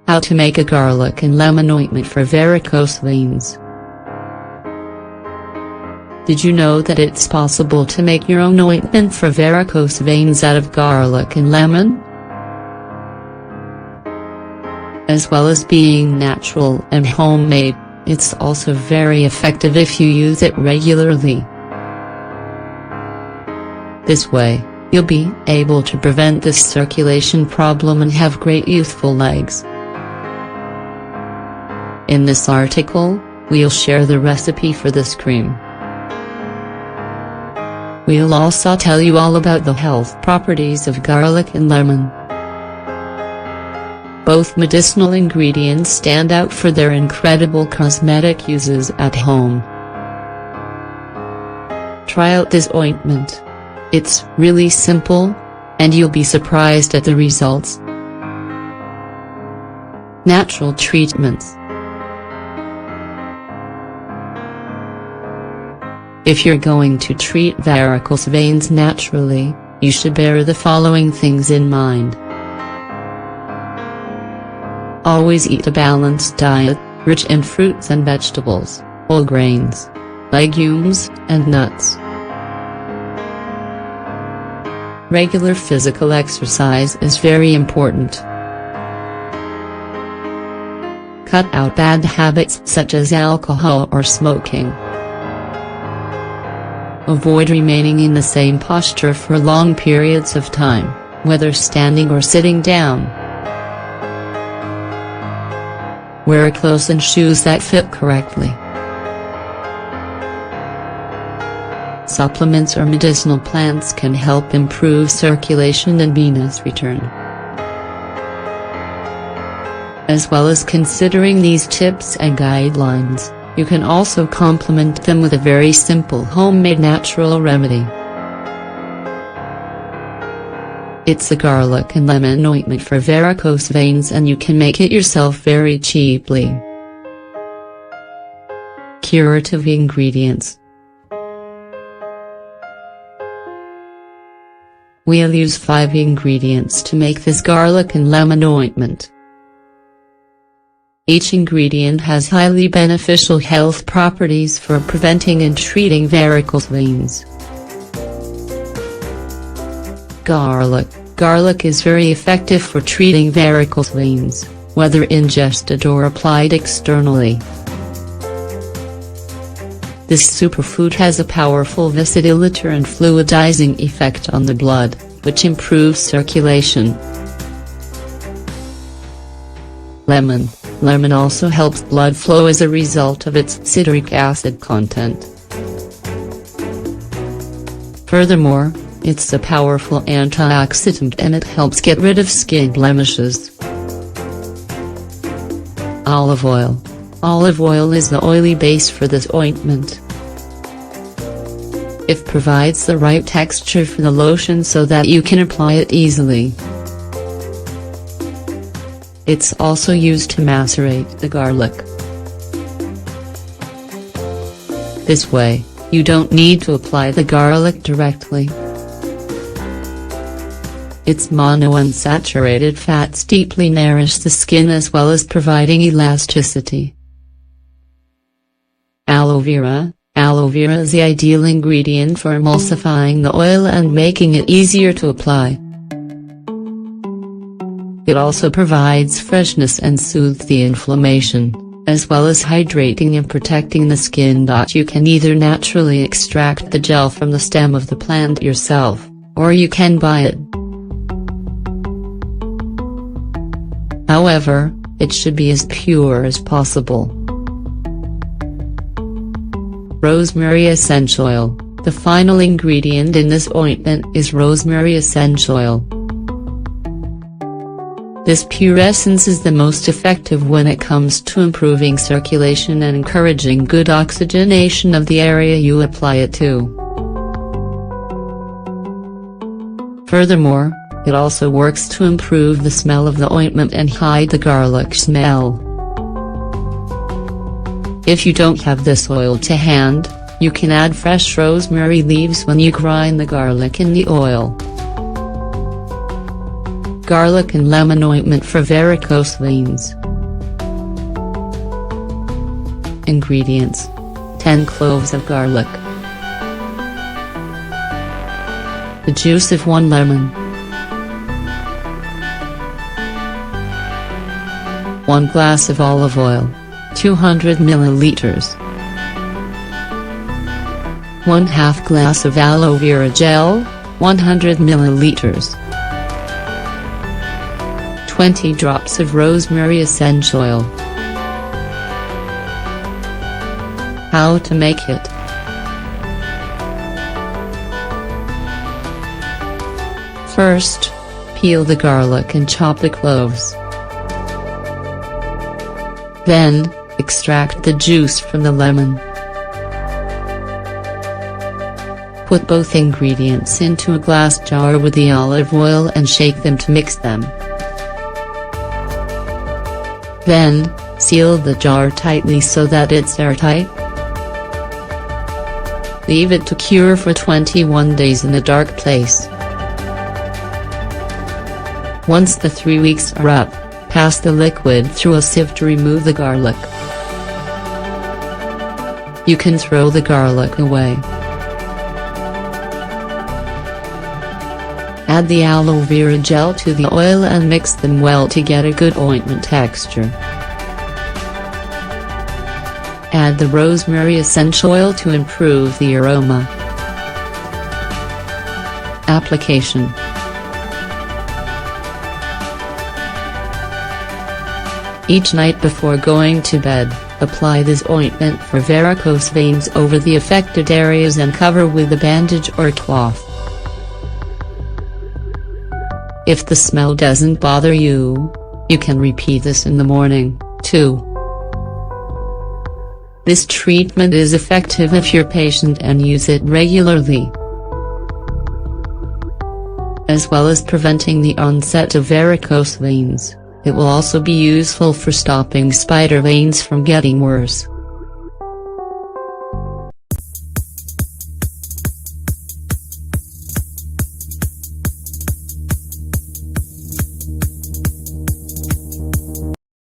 How to make a garlic and lemon ointment for varicose veins. Did you know that it's possible to make your own ointment for varicose veins out of garlic and lemon? As well as being natural and homemade, it's also very effective if you use it regularly. This way, you'll be able to prevent this circulation problem and have great youthful legs. In this article, we'll share the recipe for this cream. We'll also tell you all about the health properties of garlic and lemon. Both medicinal ingredients stand out for their incredible cosmetic uses at home. Try out this ointment. It's really simple, and you'll be surprised at the results. Natural treatments. If you're going to treat varicose veins naturally, you should bear the following things in mind. Always eat a balanced diet, rich in fruits and vegetables, whole grains, legumes, and nuts. Regular physical exercise is very important. Cut out bad habits such as alcohol or smoking. Avoid remaining in the same posture for long periods of time, whether standing or sitting down. Wear clothes and shoes that fit correctly. Supplements or medicinal plants can help improve circulation and venous return. As well as considering these tips and guidelines, you can also complement them with a very simple homemade natural remedy. It's a garlic and lemon ointment for varicose veins, and you can make it yourself very cheaply. Curative ingredients. We'll use 5 ingredients to make this garlic and lemon ointment. Each ingredient has highly beneficial health properties for preventing and treating varicose veins. Garlic. Garlic is very effective for treating varicose veins, whether ingested or applied externally. This superfood has a powerful vasodilator and fluidizing effect on the blood, which improves circulation. Lemon. Lemon also helps blood flow as a result of its citric acid content. Furthermore, it's a powerful antioxidant and it helps get rid of skin blemishes. Olive oil. Olive oil is the oily base for this ointment. It provides the right texture for the lotion so that you can apply it easily. It's also used to macerate the garlic. This way, you don't need to apply the garlic directly. Its monounsaturated fats deeply nourish the skin as well as providing elasticity. Aloe vera. Aloe vera is the ideal ingredient for emulsifying the oil and making it easier to apply. It also provides freshness and soothes the inflammation, as well as hydrating and protecting the skin. You can either naturally extract the gel from the stem of the plant yourself, or you can buy it. However, it should be as pure as possible. Rosemary essential oil. The final ingredient in this ointment is rosemary essential oil. This pure essence is the most effective when it comes to improving circulation and encouraging good oxygenation of the area you apply it to. Furthermore, it also works to improve the smell of the ointment and hide the garlic smell. If you don't have this oil to hand, you can add fresh rosemary leaves when you grind the garlic in the oil. garlic and lemon ointment for varicose veins. Ingredients: 10 cloves of garlic, the juice of 1 lemon, 1 glass of olive oil, 200 milliliters, 1/2 glass of aloe vera gel, 100 milliliters, 20 drops of rosemary essential oil. How to make it. First, peel the garlic and chop the cloves. Then, extract the juice from the lemon. Put both ingredients into a glass jar with the olive oil and shake them to mix them. Then, seal the jar tightly so that it's airtight. Leave it to cure for 21 days in a dark place. Once the 3 weeks are up, pass the liquid through a sieve to remove the garlic. You can throw the garlic away. Add the aloe vera gel to the oil and mix them well to get a good ointment texture. Add the rosemary essential oil to improve the aroma. Application. Each night before going to bed, apply this ointment for varicose veins over the affected areas and cover with a bandage or cloth. If the smell doesn't bother you, you can repeat this in the morning, too. This treatment is effective if you're patient and use it regularly, as well as preventing the onset of varicose veins. It will also be useful for stopping spider veins from getting worse.